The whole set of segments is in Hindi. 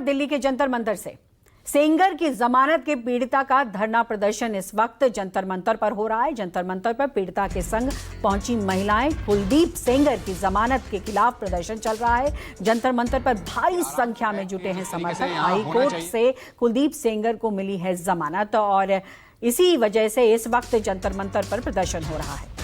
दिल्ली के जंतर मंतर से। सेंगर की जमानत के पीड़िता का धरना प्रदर्शन इस वक्त जंतर मंतर पर हो रहा है। जंतर मंतर पर पीड़िता के संग पहुंची महिलाएं कुलदीप सेंगर की जमानत के खिलाफ प्रदर्शन चल रहा है। जंतर मंतर पर भारी संख्या में जुटे हैं समर्थक। हाई कोर्ट से कुलदीप सेंगर को मिली है जमानत और इसी वजह से इस वक्त जंतर मंतर पर प्रदर्शन हो रहा है।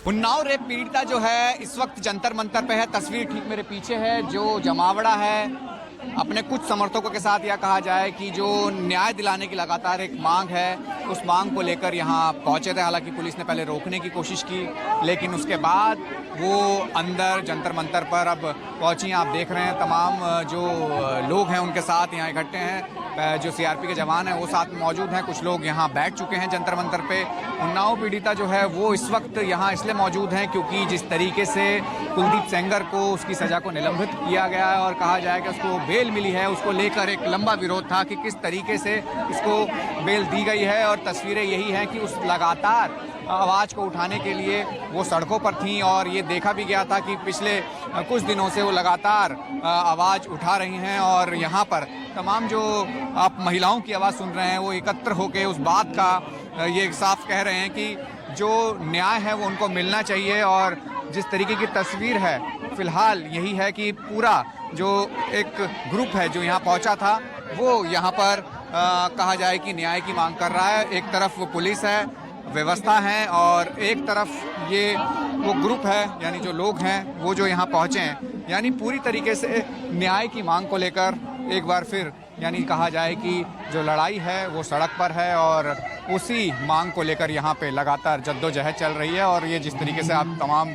उन्नाव रेप पीड़िता जो है इस वक्त जंतर मंतर पे है। तस्वीर ठीक मेरे पीछे है। जो जमावड़ा है अपने कुछ समर्थकों के साथ यह कहा जाए कि जो न्याय दिलाने की लगातार एक मांग है, उस मांग को लेकर यहाँ पहुंचे थे। हालांकि पुलिस ने पहले रोकने की कोशिश की, लेकिन उसके बाद वो अंदर जंतर मंतर पर अब पहुंची। आप देख रहे हैं तमाम जो लोग हैं उनके साथ यहाँ इकट्ठे हैं। जो सीआरपी के जवान हैं वो साथ में मौजूद हैं। कुछ लोग यहाँ बैठ चुके हैं जंतर मंतर पे। उन्नाव पीड़िता जो है वो इस वक्त यहाँ इसलिए मौजूद हैं क्योंकि जिस तरीके से कुलदीप सेंगर को उसकी सजा को निलंबित किया गया है और कहा जाए कि उसको बेल मिली है, उसको लेकर एक लंबा विरोध था कि किस तरीके से इसको बेल दी गई है। और तस्वीरें यही हैं कि उस लगातार आवाज़ को उठाने के लिए वो सड़कों पर थीं और ये देखा भी गया था कि पिछले कुछ दिनों से वो लगातार आवाज़ उठा रही हैं। और यहाँ पर तमाम जो आप महिलाओं की आवाज़ सुन रहे हैं वो एकत्र होकर उस बात का ये साफ कह रहे हैं कि जो न्याय है वो उनको मिलना चाहिए। और जिस तरीके की तस्वीर है फिलहाल यही है कि पूरा जो एक ग्रुप है जो यहाँ पहुँचा था वो यहाँ पर कहा जाए कि न्याय की मांग कर रहा है। एक तरफ वो पुलिस है, व्यवस्था है, और एक तरफ ये वो ग्रुप है यानी जो लोग हैं वो जो यहाँ पहुँचे हैं। यानी पूरी तरीके से न्याय की मांग को लेकर एक बार फिर यानी कहा जाए कि जो लड़ाई है वो सड़क पर है और उसी मांग को लेकर यहाँ पे लगातार जद्दोजहद चल रही है। और ये जिस तरीके से आप तमाम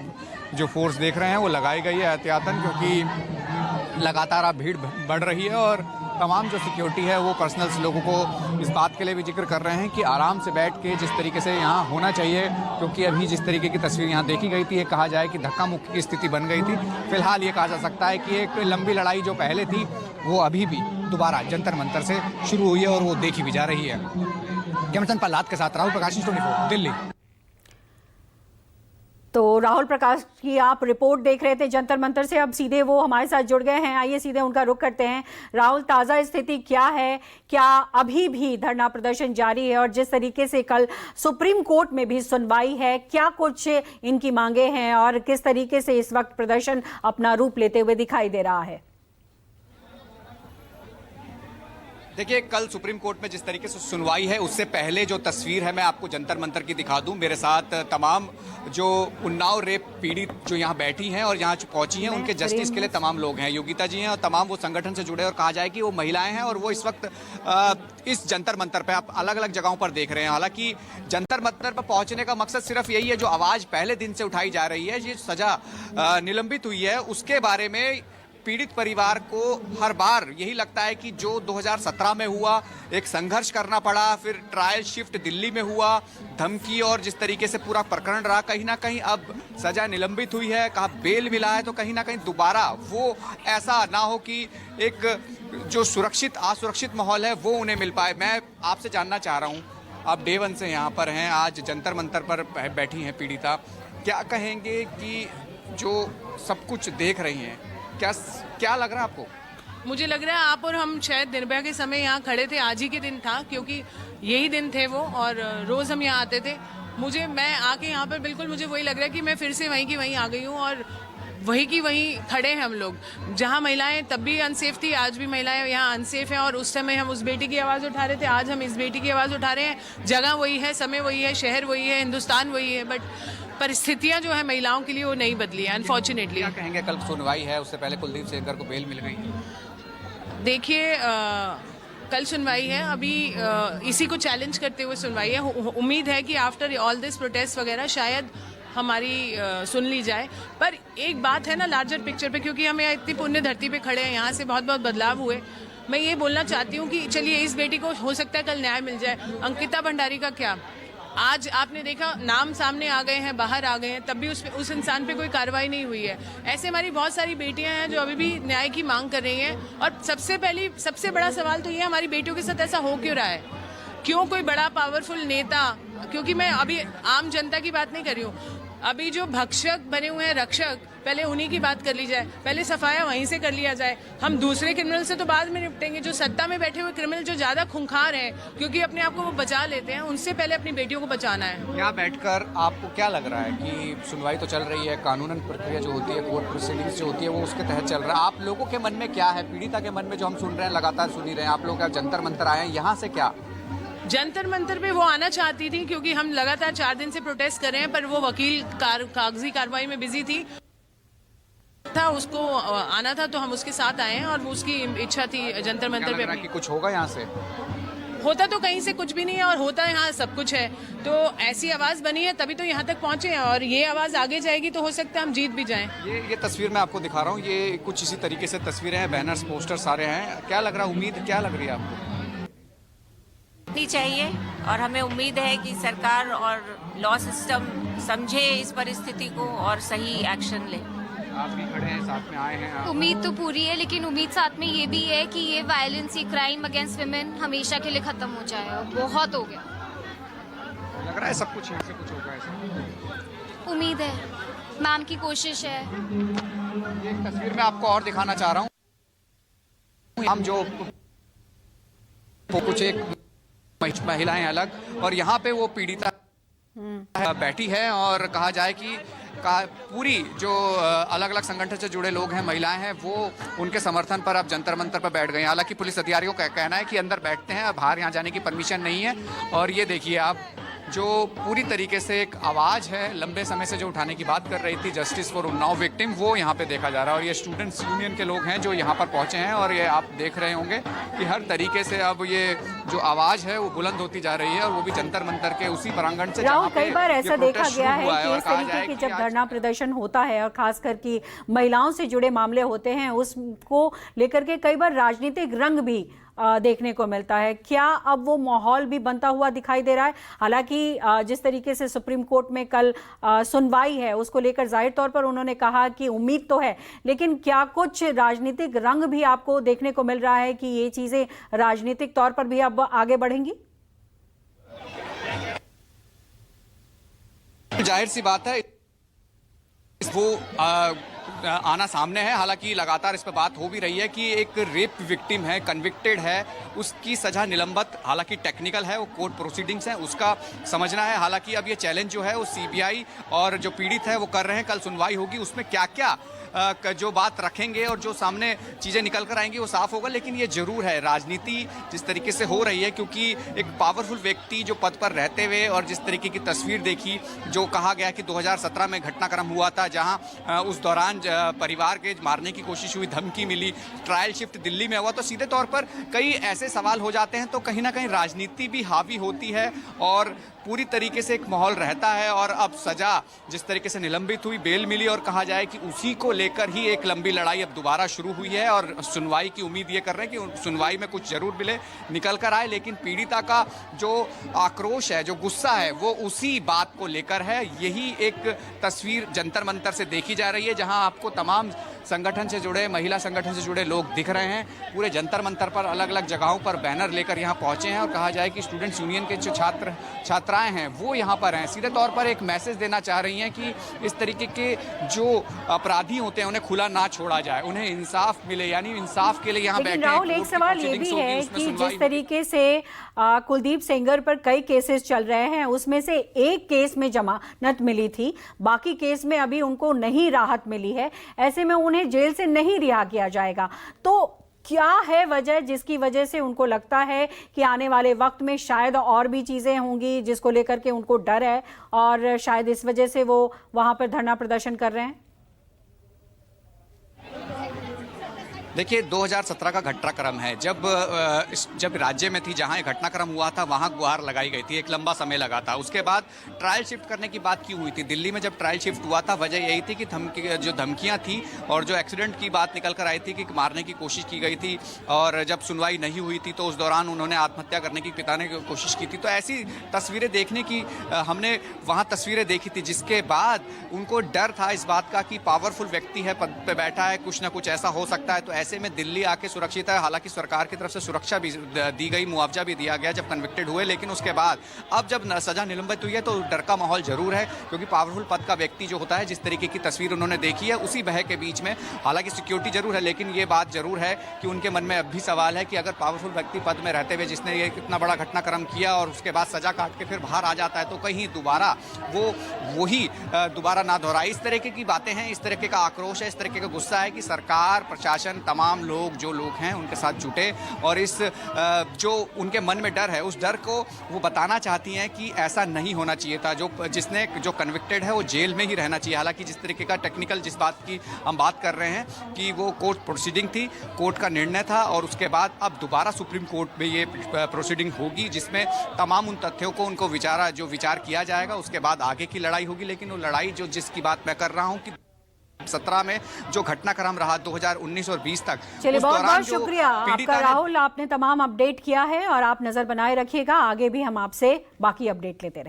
जो फोर्स देख रहे हैं वो लगाई गई है एहतियातन, क्योंकि लगातार अब भीड़ बढ़ रही है और तमाम जो सिक्योरिटी है वो पर्सनल्स लोगों को इस बात के लिए भी जिक्र कर रहे हैं कि आराम से बैठ के जिस तरीके से यहाँ होना चाहिए, क्योंकि अभी जिस तरीके की तस्वीर यहाँ देखी गई थी, कहा जाए कि धक्का मुक्की की स्थिति बन गई थी। फिलहाल ये कहा जा सकता है कि एक लंबी लड़ाई जो पहले थी वो अभी भी दोबारा जंतर मंतर से शुरू हुई है और वो देखी भी जा रही है। कैमरा पल्लाद के साथ राहुल प्रकाश, 24 दिल्ली। तो राहुल प्रकाश की आप रिपोर्ट देख रहे थे जंतर मंतर से, अब सीधे वो हमारे साथ जुड़ गए हैं। आइए सीधे उनका रुख करते हैं। राहुल, ताज़ा स्थिति क्या है? क्या अभी भी धरना प्रदर्शन जारी है? और जिस तरीके से कल सुप्रीम कोर्ट में भी सुनवाई है, क्या कुछ इनकी मांगे हैं और किस तरीके से इस वक्त प्रदर्शन अपना रूप लेते हुए दिखाई दे रहा है? देखिए, कल सुप्रीम कोर्ट में जिस तरीके से सुनवाई है उससे पहले जो तस्वीर है मैं आपको जंतर मंतर की दिखा दूं। मेरे साथ तमाम जो उन्नाव रेप पीड़ित जो यहाँ बैठी हैं और यहाँ पहुंची हैं उनके जस्टिस के लिए तमाम लोग हैं। योगिता जी हैं और तमाम वो संगठन से जुड़े और कहा जाए कि वो महिलाएं हैं और वो इस वक्त इस जंतर मंतर पे आप अलग अलग जगहों पर देख रहे हैं। हालांकि जंतर मंतर पर पहुंचने का मकसद सिर्फ यही है, जो आवाज़ पहले दिन से उठाई जा रही है, ये सजा निलंबित हुई है उसके बारे में पीड़ित परिवार को हर बार यही लगता है कि जो 2017 में हुआ, एक संघर्ष करना पड़ा, फिर ट्रायल शिफ्ट दिल्ली में हुआ, धमकी और जिस तरीके से पूरा प्रकरण रहा, कहीं ना कहीं अब सजा निलंबित हुई है, कहा बेल मिला है, तो कहीं ना कहीं दोबारा वो ऐसा ना हो कि एक जो सुरक्षित असुरक्षित माहौल है वो उन्हें मिल पाए। मैं आपसे जानना चाह रहा हूँ, आप डे वन से यहाँ पर हैं, आज जंतर मंतर पर बैठी हैं पीड़िता, क्या कहेंगे कि जो सब कुछ देख रही हैं, क्या लग रहा है आपको? मुझे लग रहा है आप और हम शायद निर्भया के समय यहाँ खड़े थे, आज ही के दिन था, क्योंकि यही दिन थे वो और रोज हम यहाँ आते थे। मैं आके यहाँ पर बिल्कुल मुझे वही लग रहा है कि मैं फिर से वहीं की वहीं आ गई हूँ और वहीं की वहीं खड़े हैं हम लोग। जहाँ महिलाएं तब भी अनसेफ थी, आज भी महिलाएं यहाँ अनसेफ हैं। और उस समय हम उस बेटी की आवाज़ उठा रहे थे, आज हम इस बेटी की आवाज़ उठा रहे हैं। जगह वही है, समय वही है, शहर वही है, हिंदुस्तान वही है, बट परिस्थितियां जो है महिलाओं के लिए वो नहीं बदली है अनफॉर्चुनेटली। क्या कहेंगे, कल सुनवाई है, उससे पहले कुलदीप सेंगर को बेल मिल गई? देखिए, कल सुनवाई है, अभी इसी को चैलेंज करते हुए सुनवाई है। उम्मीद है कि आफ्टर ऑल दिस प्रोटेस्ट वगैरह शायद हमारी सुन ली जाए। पर एक बात है ना लार्जर पिक्चर पे, क्योंकि हम यहाँ इतनी पुण्य धरती पे खड़े हैं, यहाँ से बहुत बहुत बदलाव हुए। मैं ये बोलना चाहती हूँ कि चलिए इस बेटी को हो सकता है कल न्याय मिल जाए। अंकिता भंडारी का क्या, आज आपने देखा नाम सामने आ गए हैं, बाहर आ गए हैं, तब भी उस इंसान पे कोई कार्रवाई नहीं हुई है। ऐसे हमारी बहुत सारी बेटियां हैं जो अभी भी न्याय की मांग कर रही हैं। और सबसे बड़ा सवाल तो ये है, हमारी बेटियों के साथ ऐसा हो क्यों रहा है? क्यों कोई बड़ा पावरफुल नेता, क्योंकि मैं अभी आम जनता की बात नहीं कर रही हूँ, अभी जो भक्षक बने हुए हैं रक्षक, पहले उन्हीं की बात कर ली जाए, पहले सफाया वहीं से कर लिया जाए। हम दूसरे क्रिमिनल से तो बाद में निपटेंगे। जो सत्ता में बैठे हुए क्रिमिनल जो ज्यादा खूंखार हैं, क्योंकि अपने आप को वो बचा लेते हैं, उनसे पहले अपनी बेटियों को बचाना है। यहाँ बैठकर आपको क्या लग रहा है कि सुनवाई तो चल रही है, कानूनन प्रक्रिया जो होती है, कोर्ट प्रोसीडिंग्स जो होती है, वो उसके तहत चल रहा है, आप लोगों के मन में क्या है, पीड़िता के मन में जो हम सुन रहे हैं, लगातार सुन ही रहे हैं, आप लोग जंतर मंतर आए हैं, यहाँ से क्या? जंतर मंतर पे वो आना चाहती थी, क्योंकि हम लगातार 4 दिन से प्रोटेस्ट कर रहे हैं, पर वो वकील कागजी कार्रवाई में बिजी थी, उसको आना था, तो हम उसके साथ आए हैं और उसकी इच्छा थी जंतर मंतर पे। कि कुछ होगा यहाँ से? होता तो कहीं से कुछ भी नहीं है और होता है यहाँ सब कुछ है। तो ऐसी आवाज बनी है तभी तो यहाँ तक पहुंचे हैं, और ये आवाज आगे जाएगी तो हो सकता है हम जीत भी जाएं। ये तस्वीर मैं आपको दिखा रहा हूँ, ये कुछ इसी तरीके से तस्वीरें हैं, बैनर्स, पोस्टर सारे हैं। क्या लग रहा है, उम्मीद क्या लग रही है आपको? चाहिए, और हमें उम्मीद है कि सरकार और लॉ सिस्टम समझे इस परिस्थिति को और सही एक्शन ले। आप भी खड़े हैं, साथ में आए हैं आप। उम्मीद तो पूरी है, लेकिन उम्मीद साथ में ये भी है कि ये वायलेंस, ये क्राइम अगेंस्ट विमेन हमेशा के लिए खत्म हो जाए। और बहुत हो गया, लग रहा है सब कुछ यहाँ से कुछ होगा ऐसा। उम्मीद है, मैम की कोशिश है। ये एक तस्वीर मैं आपको और दिखाना चाह रहा हूँ, हम जो कुछ एक महिलाएं अलग, और यहाँ पे वो पीड़िता बैठी है, और कहा जाए कि पूरी जो अलग अलग संगठन से जुड़े लोग हैं, महिलाएं हैं, वो उनके समर्थन पर अब जंतर मंतर पर बैठ गए हैं। हालांकि पुलिस अधिकारियों का कहना है कि अंदर बैठते हैं, बाहर यहाँ जाने की परमिशन नहीं है। और ये देखिए आप, जो पूरी तरीके से एक आवाज़ है, लंबे समय से जो उठाने की बात कर रही थी, जस्टिस फॉर उन्नाव विक्टिम, वो यहाँ पे देखा जा रहा है। और ये स्टूडेंट्स यूनियन के लोग हैं जो यहाँ पर पहुँचे हैं, और ये आप देख रहे होंगे कि हर तरीके से अब ये जो आवाज़ है वो बुलंद होती जा रही है, और वो भी जंतर मंतर के उसी प्रांगण से। राहुल, कई बार ऐसा देखा गया है कि इस तरीके की जब धरना प्रदर्शन होता है, और खासकर की महिलाओं से जुड़े मामले होते हैं, उसको लेकर के कई बार राजनीतिक रंग भी देखने को मिलता है। क्या अब वो माहौल भी बनता हुआ दिखाई दे रहा है? हालांकि जिस तरीके से सुप्रीम कोर्ट में कल सुनवाई है, उसको लेकर जाहिर तौर पर उन्होंने कहा कि उम्मीद तो है, लेकिन क्या कुछ राजनीतिक रंग भी आपको देखने को मिल रहा है कि ये चीजें राजनीतिक तौर पर भी अब आगे बढ़ेंगी? जाहिर सी बात है, वो आना सामने है। हालांकि लगातार इस पर बात हो भी रही है कि एक रेप विक्टिम है, कन्विक्टेड है, उसकी सजा निलंबित, हालांकि टेक्निकल है, वो कोर्ट प्रोसीडिंग्स है, उसका समझना है। हालांकि अब ये चैलेंज जो है वो सीबीआई और जो पीड़ित है वो कर रहे हैं। कल सुनवाई होगी, उसमें क्या क्या जो बात रखेंगे और जो सामने चीज़ें निकल कर आएंगी वो साफ होगा। लेकिन ये जरूर है, राजनीति जिस तरीके से हो रही है, क्योंकि एक पावरफुल व्यक्ति जो पद पर रहते हुए, और जिस तरीके की तस्वीर देखी, जो कहा गया कि 2017 में घटनाक्रम हुआ था, जहां उस दौरान परिवार के मारने की कोशिश हुई, धमकी मिली, ट्रायल शिफ्ट दिल्ली में हुआ, तो सीधे तौर पर कई ऐसे सवाल हो जाते हैं। तो कहीं ना कहीं राजनीति भी हावी होती है, और पूरी तरीके से एक माहौल रहता है। और अब सजा जिस तरीके से निलंबित हुई, बेल मिली, और कहा जाए कि उसी को लेकर ही एक लंबी लड़ाई अब दोबारा शुरू हुई है, और सुनवाई की उम्मीद ये कर रहे हैं कि सुनवाई में कुछ जरूर मिले, निकल कर आए। लेकिन पीड़िता का जो आक्रोश है, जो गुस्सा है, वो उसी बात को लेकर है। यही एक तस्वीर जंतर मंतर से देखी जा रही है, जहां आपको तमाम संगठन से जुड़े, महिला संगठन से जुड़े लोग दिख रहे हैं। पूरे जंतर मंतर पर अलग अलग जगहों पर बैनर लेकर यहाँ पहुंचे हैं, और कहा जाए कि स्टूडेंट्स यूनियन के जो छात्राएं हैं वो यहाँ पर हैं। सीधे तौर पर एक मैसेज देना चाह रही हैं कि इस तरीके के जो अपराधी होते हैं उन्हें खुला ना छोड़ा जाए, उन्हें इंसाफ मिले, यानी इंसाफ के लिए यहाँ बैठे। राहुल, एक सवाल ये भी है कि जिस तरीके से कुलदीप सेंगर पर कई केसेस चल रहे हैं, उसमें से एक केस में जमानत मिली थी, बाकी केस में अभी उनको नहीं राहत मिली है, ऐसे में उन्हें जेल से नहीं रिहा किया जाएगा। तो क्या है वजह जिसकी वजह से उनको लगता है कि आने वाले वक्त में शायद और भी चीजें होंगी जिसको लेकर के उनको डर है, और शायद इस वजह से वो वहां पर धरना प्रदर्शन कर रहे हैं? देखिए, 2017 का घटनाक्रम है, जब राज्य में थी, जहां घटनाक्रम हुआ था, वहां गुहार लगाई गई थी, एक लंबा समय लगा था। उसके बाद ट्रायल शिफ्ट करने की बात क्यों हुई थी? दिल्ली में जब ट्रायल शिफ्ट हुआ था, वजह यही थी कि जो धमकियां थी और जो एक्सीडेंट की बात निकल कर आई थी कि मारने की कोशिश की गई थी, और जब सुनवाई नहीं हुई थी तो उस दौरान उन्होंने आत्महत्या करने की पिता ने कोशिश की थी। तो ऐसी तस्वीरें देखने की हमने वहाँ तस्वीरें देखी थी, जिसके बाद उनको डर था इस बात का कि पावरफुल व्यक्ति है, पद पर बैठा है, कुछ ना कुछ ऐसा हो सकता है। तो ऐसे में दिल्ली आके सुरक्षित है। हालांकि सरकार की तरफ से सुरक्षा भी दी गई, मुआवजा भी दिया गया जब कन्विक्टेड हुए, लेकिन उसके बाद अब जब सजा निलंबित हुई है तो डर का माहौल जरूर है, क्योंकि पावरफुल पद का व्यक्ति जो होता है, जिस तरीके की तस्वीर उन्होंने देखी है, उसी भय के बीच में हालांकि सिक्योरिटी जरूर है, लेकिन ये बात जरूर है कि उनके मन में अब भी सवाल है कि अगर पावरफुल व्यक्ति पद में रहते हुए जिसने ये इतना बड़ा घटनाक्रम किया और उसके बाद सजा काट के फिर बाहर आ जाता है तो कहीं दोबारा वही दोबारा ना दोहराए। इस तरीके की बातें हैं, इस तरीके का आक्रोश है, इस तरीके का गुस्सा है कि सरकार, प्रशासन, तमाम लोग जो लोग हैं उनके साथ जुटे और इस जो उनके मन में डर है उस डर को वो बताना चाहती हैं कि ऐसा नहीं होना चाहिए था। जो कन्विक्टेड है वो जेल में ही रहना चाहिए। हालांकि जिस तरीके का टेक्निकल जिस बात की हम बात कर रहे हैं कि वो कोर्ट प्रोसीडिंग थी, कोर्ट का निर्णय था और उसके बाद अब दोबारा सुप्रीम कोर्ट में ये प्रोसीडिंग होगी जिसमें तमाम उन तथ्यों को उनको विचार किया जाएगा। उसके बाद आगे की लड़ाई होगी, लेकिन वो लड़ाई जिसकी बात मैं कर रहा हूँ कि 17 में जो घटनाक्रम रहा 2019 और 20 तक, चलिए बहुत बहुत शुक्रिया पीड़िता आपका राहुल, आपने तमाम अपडेट किया है और आप नजर बनाए रखिएगा, आगे भी हम आपसे बाकी अपडेट लेते रहें।